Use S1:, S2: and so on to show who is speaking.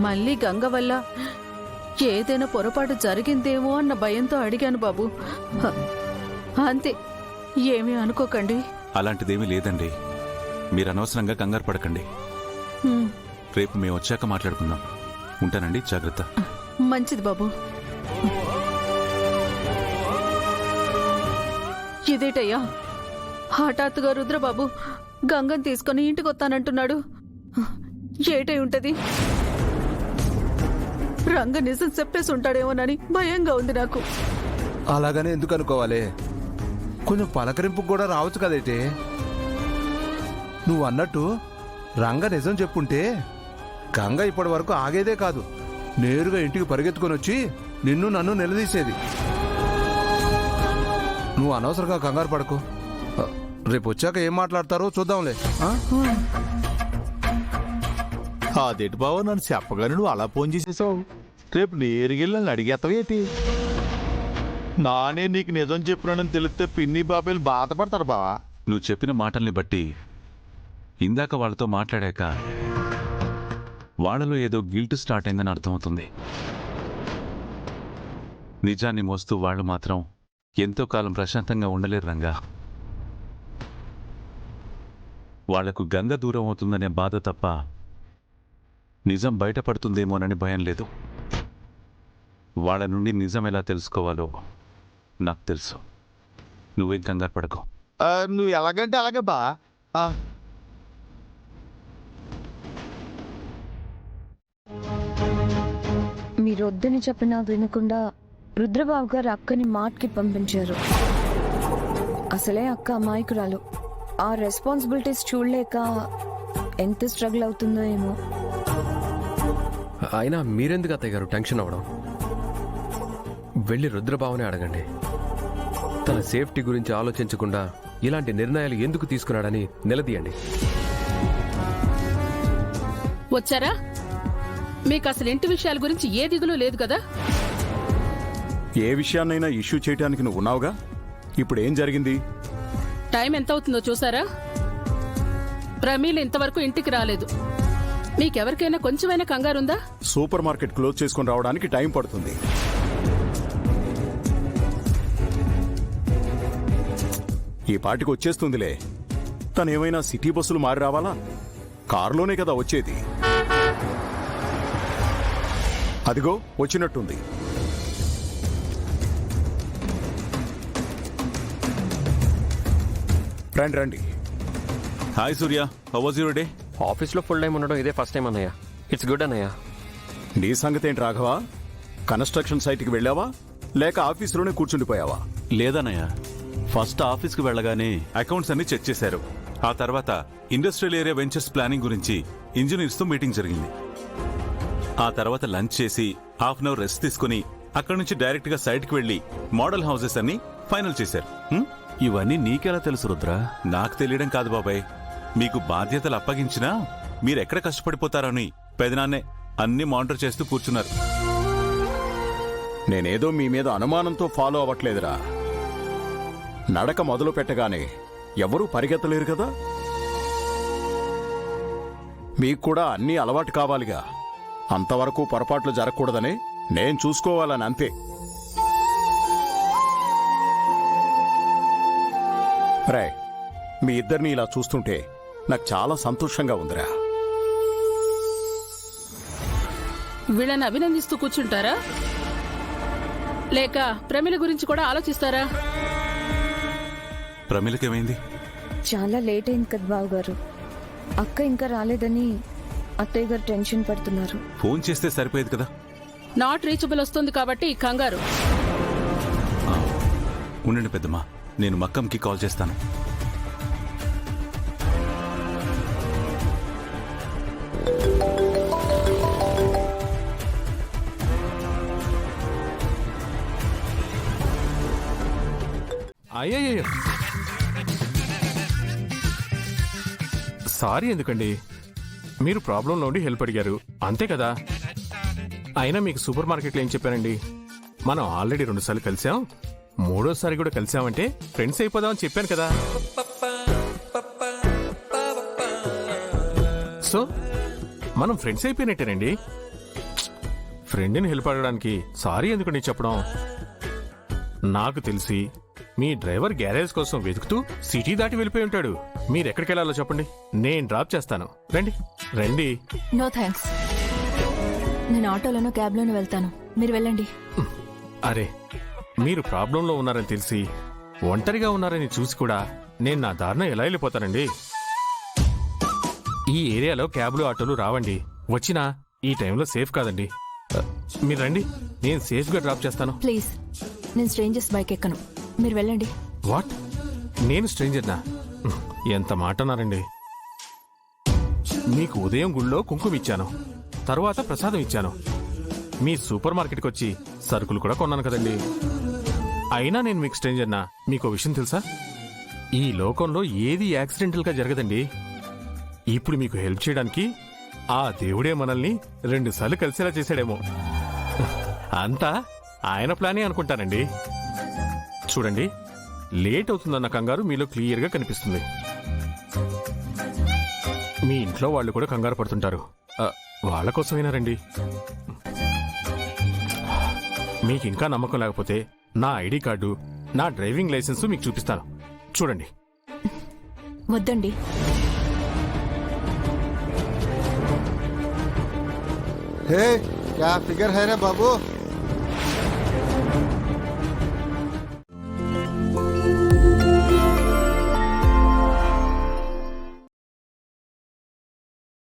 S1: మళ్ళీ గంగ వల్ల ఏదైనా పొరపాటు జరిగిందేమో అన్న భయంతో అడిగాను బాబు. అంతే, ఏమీ అనుకోకండి.
S2: అలాంటిదేమీ లేదండి. మీరు అనవసరంగా కంగారు పడకండి. రేపు మేము వచ్చాక మాట్లాడుకుందాం. ఉంటానండి, జాగ్రత్త.
S1: మంచిది బాబు. ఇదేటయ్యా, హఠాత్తుగా రుద్రబాబు గంగని తీసుకుని ఇంటికి వస్తానంటున్నాడు. ఏటై ఉంటది? రంగ నిజం చెప్పేసి ఉంటాడేమోనని భయంగా ఉంది నాకు.
S3: అలాగనే ఎందుకు అనుకోవాలి? కొంచెం పలకరింపు కూడా రావచ్చు కదైతే. నువ్వు అన్నట్టు రంగ నిజం చెప్పుంటే గంగ ఇప్పటి వరకు ఆగేదే కాదు, నేరుగా ఇంటికి పరిగెత్తుకొని వచ్చి నిన్ను నన్ను నిలదీసేది. నువ్వు అనవసరంగా కంగారు పడకు. రేపు వచ్చాక ఏం మాట్లాడతారో చూద్దాంలే.
S4: అదేటి బావ, నన్ను చెప్పగానే నువ్వు అలా ఫోన్ చేసేసావు. రేపు నేరుగెళ్ళి నన్ను అడిగేస్తావేటి? నానే నీకు నిజం చెప్పినానని తెలిస్తే పిన్ని బాబాయిలు బాధపడతారు బావా.
S2: నువ్వు చెప్పిన మాటల్ని బట్టి ఇందాక వాళ్ళతో మాట్లాడాక వాళ్ళలో ఏదో గిల్ట్ స్టార్ట్ అయిందని అర్థమవుతుంది. నిజాన్ని మోస్తూ వాళ్ళు మాత్రం ఎంతో కాలం ప్రశాంతంగా ఉండలేరు రంగా. వాళ్లకు గంగ దూరం అవుతుందనే బాధ తప్ప నిజం బయటపడుతుందేమోనని భయం లేదు. వాళ్ళ నుండి నిజం ఎలా తెలుసుకోవాలో నాకు తెలుసు. నువ్వేం కంగారు పడకు.
S4: నువ్వు ఎలాగంటే అలాగే బా.
S5: మీరు వద్దని చెప్పినా వినకుండా రుద్రబాబు గారు అక్కని మాట్కి పంపించారు. అసలే అక్క అమాయకురాలు. ఆ రెస్పాన్సిబిలిటీస్ చూడలేక ఎంత స్ట్రగుల్ అవుతుందో ఏమో.
S6: అయినా మీరెందుకు అత్తయ్య గారు టెన్షన్ అవ్వడం? వెళ్ళి రుద్రబాబుని అడగండి. తన సేఫ్టీ గురించి ఆలోచించకుండా ఇలాంటి నిర్ణయాలు ఎందుకు తీసుకున్నాడని నిలదీయండి.
S7: వచ్చారా? మీకు అసలు ఇంటి విషయాల గురించి ఏ దిగులు లేదు కదా?
S8: ఏ విషయాన్నైనా ఇష్యూ చేయడానికి నువ్వు ఉన్నావుగా. ఇప్పుడు ఏం జరిగింది?
S7: టైం ఎంత అవుతుందో చూసారా? ప్రమీల ఇంతవరకు ఇంటికి రాలేదు. మీకెవరికైనా కొంచెమైనా కంగారుందా?
S8: సూపర్ మార్కెట్ క్లోజ్ చేసుకుని రావడానికి టైం పడుతుంది. ఈ పాటికి వచ్చేస్తుందిలే. తనేమైనా సిటీ బస్సులు మారి రావాలా? కారులోనే కదా వచ్చేది. అదిగో వచ్చినట్టుంది. రండి రండి.
S2: Hi Surya, how was your day?
S6: ఆఫీస్లో ఫుల్ టైం ఉండడం ఇదే ఫస్ట్ టైం అన్నయ్య. ఇట్స్ గుడ్ అన్నయ్య.
S8: నీ సంగతి ఏంటి రాఘవా? కన్స్ట్రక్షన్ సైట్కి వెళ్ళావా లేక ఆఫీసులోనే కూర్చుండిపోయావా?
S2: లేదన్నయ్య, ఫస్ట్ ఆఫీస్కి వెళ్ళగానే అకౌంట్స్ అన్ని చెక్ చేశారు. ఆ తర్వాత ఇండస్ట్రియల్ ఏరియా వెంచర్స్ ప్లానింగ్ గురించి ఇంజనీర్స్తో మీటింగ్ జరిగింది. ఆ తర్వాత లంచ్ చేసి హాఫ్ అన్ అవర్ రెస్ట్ తీసుకుని అక్కడి నుంచి డైరెక్ట్ గా సైట్ కి వెళ్లి మోడల్ హౌసెస్ అన్ని ఫైనల్ చేశారు.
S9: ఇవన్నీ నీకెలా తెలుసు రుద్రా?
S2: నాకు తెలియడం కాదు బాబాయ్, మీకు బాధ్యతలు అప్పగించినా మీరెక్కడ కష్టపడిపోతారని పెదనాన్నే అన్ని మానిటర్ చేస్తూ కూర్చున్నారు.
S8: నేనేదో మీ మీద అనుమానంతో ఫాలో అవ్వట్లేదురా. నడక మొదలు పెట్టగానే ఎవరూ పరిగెత్తలేరు కదా. మీకు కూడా అన్నీ అలవాటు కావాలిగా. అంతవరకు పొరపాట్లు జరగకూడదని నేను చూసుకోవాలని అంతే. రే, మీ ఇద్దరిని ఇలా చూస్తుంటే నాకు చాలా సంతోషంగా ఉందిరా.
S7: వీళ్ళని అభినందిస్తూ కూర్చుంటారా లేక ప్రమిల గురించి కూడా ఆలోచిస్తారా?
S2: ప్రమిలకేమైంది?
S5: చాలా లేట్ అయింది కదా బాబు గారు. అక్క ఇంకా రాలేదని అత్తయ్య గారు టెన్షన్ పడుతున్నారు.
S2: ఫోన్ చేస్తే సరిపోయేది కదా.
S7: నాట్ రీచబుల్ వస్తుంది కాబట్టి కంగారు.
S2: ఉండండి పెద్దమ్మా, నేను మక్కంకి కాల్ చేస్తాను.
S9: అయ్యయ్యో, సారీ ఎందుకండి? మీరు ప్రాబ్లంలో ఉండి హెల్ప్ అడిగారు అంతే కదా. అయినా మీకు సూపర్ మార్కెట్లో ఏం చెప్పానండి? మనం ఆల్రెడీ 2 సార్లు కలిసాం, 3వ సారి కూడా కలిసామంటే ఫ్రెండ్స్ అయిపోదామని చెప్పాను కదా. సో మనం ఫ్రెండ్స్ అయిపోయినట్టేనండి. ఫ్రెండ్ని హెల్ప్ అడగడానికి సారీ ఎందుకండి చెప్పడం? నాకు తెలిసి మీ డ్రైవర్ గ్యారేజ్ కోసం వెతుకుతూ సిటీ దాటి వెళ్ళిపోయి ఉంటాడు. మీరు ఎక్కడికి వెళ్ళాలో చెప్పండి, నేను డ్రాప్ చేస్తాను. రండి రండి.
S5: నో థ్యాంక్స్, నేను ఆటోలోనో క్యాబ్లోనో వెళ్తాను, మీరు వెళ్ళండి.
S9: అరే, మీరు ప్రాబ్లంలో ఉన్నారని తెలిసి ఒంటరిగా ఉన్నారని చూసి కూడా నేను నా దారిన ఎలా వెళ్ళిపోతానండి? ఈ ఏరియాలో క్యాబ్లు ఆటోలు రావండి. వచ్చినా ఈ టైంలో సేఫ్ కాదండి. మీరు రండి, నేను సేఫ్గా డ్రాప్ చేస్తాను.
S5: ప్లీజ్, నేను స్ట్రేంజర్స్ బైక్ ఎక్కను, మీరు వెళ్ళండి.
S9: వాట్? నేను స్ట్రేంజర్నా? ఎంత మాట అన్నారండి. మీకు ఉదయం గుళ్ళో కుంకుమ ఇచ్చాను, తరువాత ప్రసాదం ఇచ్చాను. మీ సూపర్ మార్కెట్కి వచ్చి సరుకులు కూడా కొన్నాను కదండి. అయినా నేను మీకు స్ట్రేంజర్నా? మీకు విషయం తెలుసా? ఈ లోకంలో ఏది యాక్సిడెంటల్గా జరగదండి. ఇప్పుడు మీకు హెల్ప్ చేయడానికి ఆ దేవుడే మనల్ని 2 సార్లు కలిసేలా చేశాడేమో. అంతా ఆయన ప్లానే అనుకుంటానండి. చూడండి, లేట్ అవుతుందన్న కంగారు మీలో క్లియర్గా కనిపిస్తుంది. మీ ఇంట్లో వాళ్ళు కూడా కంగారు పడుతుంటారు. వాళ్ళ కోసమైనా రండి. మీకు ఇంకా నమ్మకం లేకపోతే నా ఐడి కార్డు, నా డ్రైవింగ్ లైసెన్స్ మీకు చూపిస్తాను, చూడండి.
S5: వద్దండి.
S10: हे क्या फिगर है रे बाबू?